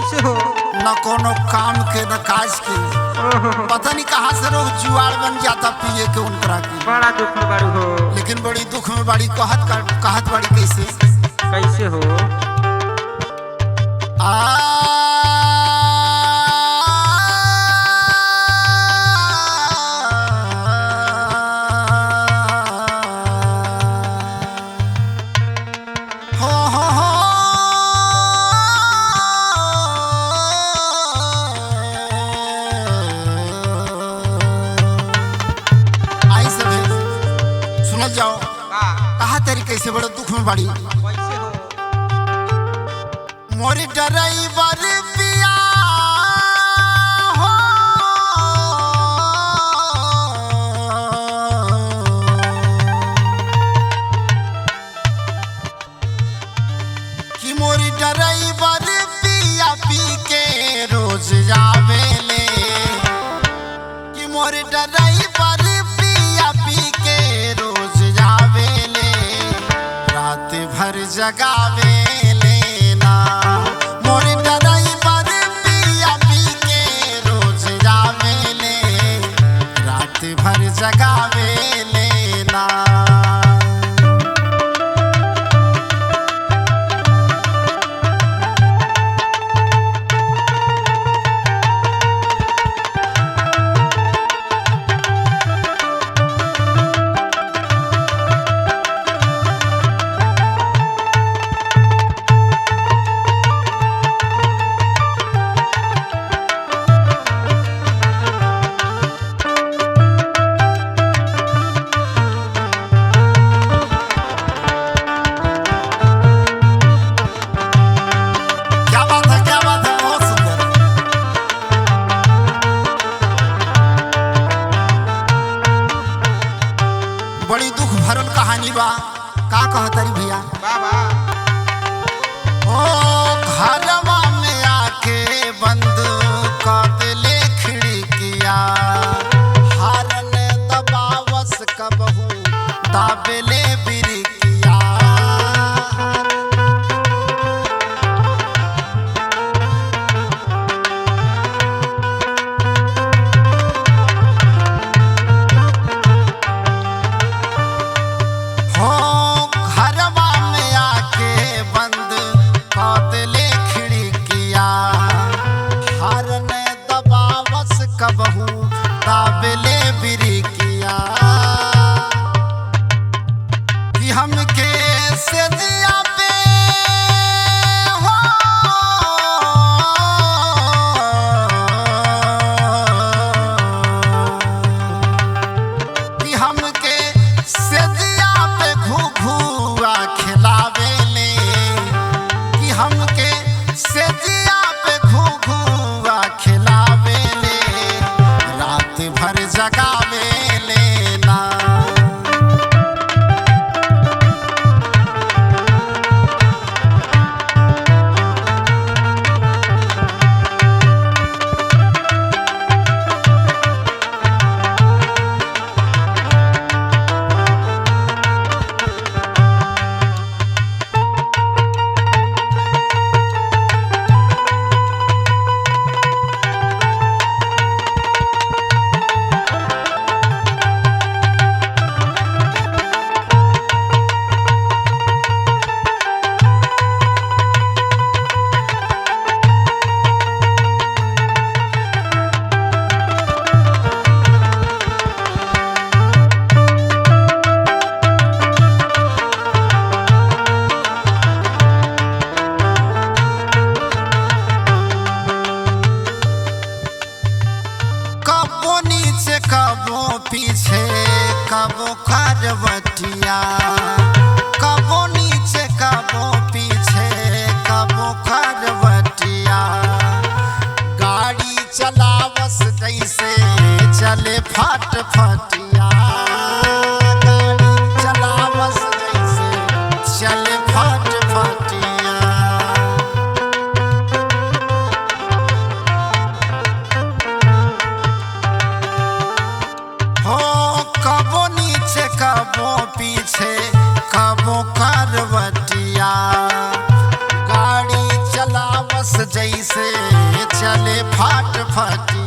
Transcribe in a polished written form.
कैसे हो? न कोनो काम के न काज के। पता नहीं कहाँ से लोग जुआड़ बन जाता पिए के उनकरा के। बड़ा दुख में बारू हो। लेकिन बड़ी दुख में बड़ी कहत बड़ी कैसे कैसे हो? जाओ कहा तरीके से बड़ा दुख में बड़ी कैसे हो? मोरी ड्राइवर पिया हो कि मोरी ड्राइवर पिया पी के रोज जावेले कि मोरी ड्राइवर पिया पी के रोज जावेले रात भर जगावेले ना मोरी ड्राइवर पिया पी के रोज जावेले रात भर जगावेले ना। चले फाट फाटी